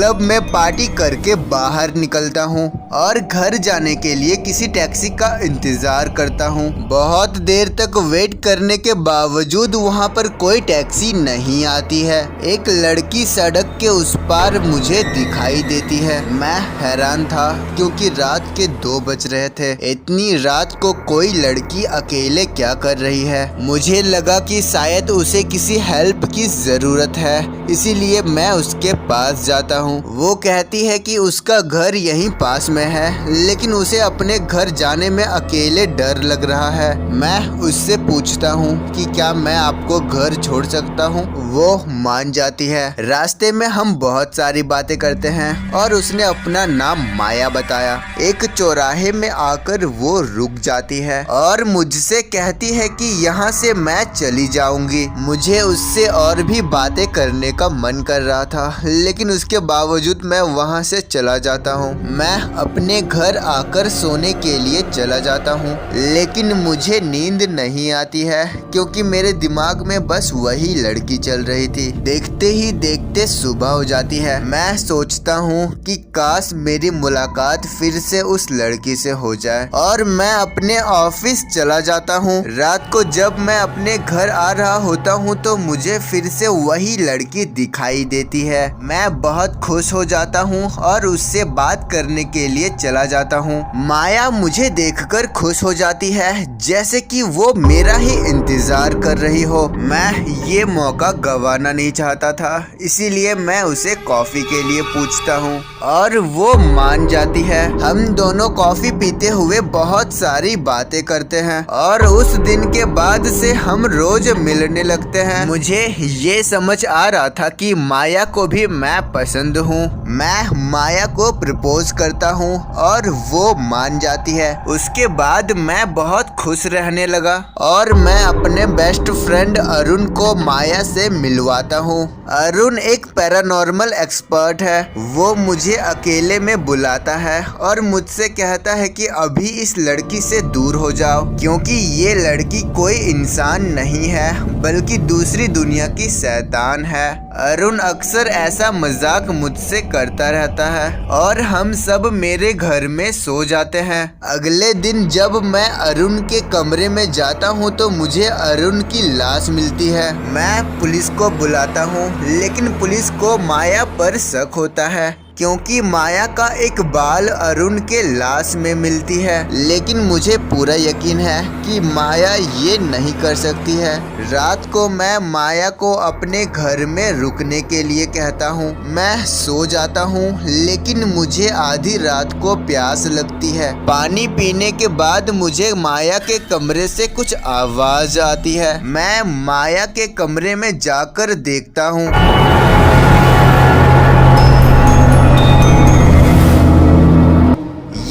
Club में party करके बाहर निकलता हूँ और घर जाने के लिए किसी टैक्सी का इंतजार करता हूँ। बहुत देर तक वेट करने के बावजूद वहाँ पर कोई टैक्सी नहीं आती है। एक लड़की सड़क के उस पार मुझे दिखाई देती है। मैं हैरान था क्योंकि रात के 2 बज रहे थे। इतनी रात को कोई लड़की अकेले क्या कर रही है। मुझे लगा कि शायद उसे किसी हेल्प की जरूरत है, इसीलिए मैं उसके पास जाता हूँ। वो कहती है कि उसका घर यहीं पास में है, लेकिन उसे अपने घर जाने में अकेले डर लग रहा है। मैं उससे पूछता हूँ कि क्या मैं आपको घर छोड़ सकता हूँ। वो मान जाती है। रास्ते में हम बहुत सारी बातें करते हैं और उसने अपना नाम माया बताया। एक चौराहे में आकर वो रुक जाती है और मुझसे कहती है कि यहाँ से मैं चली जाऊंगी। मुझे उससे और भी बातें करने का मन कर रहा था, लेकिन उसके बावजूद मैं वहाँ से चला जाता हूँ। मैं अपने घर आकर सोने के लिए चला जाता हूँ, लेकिन मुझे नींद नहीं आती है क्योंकि मेरे दिमाग में बस वही लड़की चल रही थी। देखते ही देखते सुबह हो जाती है। मैं सोचता हूँ कि काश मेरी मुलाकात फिर से उस लड़की से हो जाए और मैं अपने ऑफिस चला जाता हूँ। रात को जब मैं अपने घर आ रहा होता हूँ तो मुझे फिर से वही लड़की दिखाई देती है। मैं बहुत खुश हो जाता हूँ और उससे बात करने के लिए चला जाता हूँ। माया मुझे देखकर खुश हो जाती है, जैसे कि वो मेरा ही इंतजार कर रही हो। मैं ये मौका गंवाना नहीं चाहता था, इसीलिए मैं उसे कॉफी के लिए पूछता हूँ और वो मान जाती है। हम दोनों कॉफी पीते हुए बहुत सारी बातें करते हैं और उस दिन के बाद से हम रोज मिलने लगते हैं। मुझे ये समझ आ रहा था कि माया को भी मैं पसंद हूँ। मैं माया को प्रपोज करता हूँ और वो मान जाती है। उसके बाद मैं बहुत खुश रहने लगा और मैं अपने बेस्ट फ्रेंड अरुण को माया से मिलवाता हूँ। अरुण एक पैरानॉर्मल एक्सपर्ट है। वो मुझे अकेले में बुलाता है और मुझसे कहता है कि अभी इस लड़की से दूर हो जाओ क्योंकि ये लड़की कोई इंसान नहीं है बल्कि दूसरी दुनिया की शैतान है। अरुण अक्सर ऐसा मजाक मुझसे करता रहता है और हम सब मेरे घर में सो जाते हैं। अगले दिन जब मैं अरुण के कमरे में जाता हूँ तो मुझे अरुण की लाश मिलती है। मैं पुलिस को बुलाता हूँ, लेकिन पुलिस को माया पर शक होता है क्योंकि माया का एक बाल अरुण के लाश में मिलती है। लेकिन मुझे पूरा यकीन है कि माया ये नहीं कर सकती है। रात को मैं माया को अपने घर में रुकने के लिए कहता हूँ। मैं सो जाता हूँ, लेकिन मुझे आधी रात को प्यास लगती है। पानी पीने के बाद मुझे माया के कमरे से कुछ आवाज आती है। मैं माया के कमरे में जाकर देखता हूँ।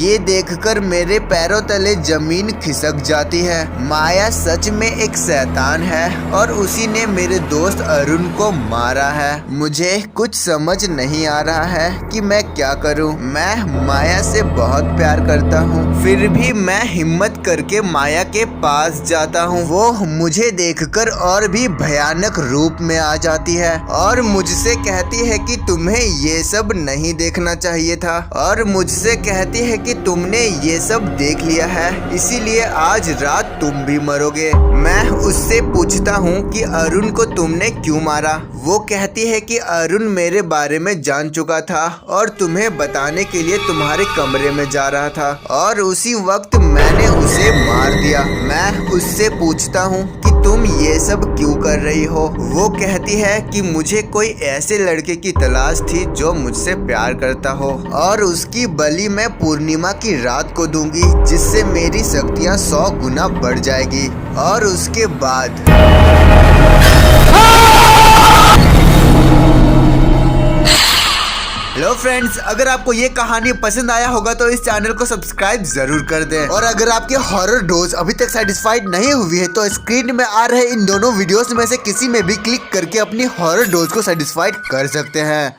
ये देखकर मेरे पैरों तले जमीन खिसक जाती है। माया सच में एक शैतान है और उसी ने मेरे दोस्त अरुण को मारा है। मुझे कुछ समझ नहीं आ रहा है कि मैं क्या करूं। मैं माया से बहुत प्यार करता हूं, फिर भी मैं हिम्मत करके माया के पास जाता हूं। वो मुझे देखकर और भी भयानक रूप में आ जाती है और मुझसे कहती है कि तुम्हें ये सब नहीं देखना चाहिए था और मुझसे कहती है कि तुमने ये सब देख लिया है, इसीलिए आज रात तुम भी मरोगे। मैं उससे पूछता हूँ कि अरुण को तुमने क्यों मारा। वो कहती है कि अरुण मेरे बारे में जान चुका था और तुम्हें बताने के लिए तुम्हारे कमरे में जा रहा था और उसी वक्त मैंने उसे मार दिया। मैं उससे पूछता हूँ कि तुम ये सब क्यों कर रही हो। वो कहती है कि मुझे कोई ऐसे लड़के की तलाश थी जो मुझसे प्यार करता हो और उसकी बलि मैं पूर्णिमा की रात को दूंगी, जिससे मेरी शक्तियाँ 100 गुना बढ़ जाएगी। और उसके बाद हेलो फ्रेंड्स, अगर आपको ये कहानी पसंद आया होगा तो इस चैनल को सब्सक्राइब जरूर कर दें। और अगर आपके हॉरर डोज अभी तक सेटिस्फाइड नहीं हुई है तो स्क्रीन में आ रहे इन दोनों वीडियोस में से किसी में भी क्लिक करके अपनी हॉरर डोज को सेटिस्फाइड कर सकते हैं।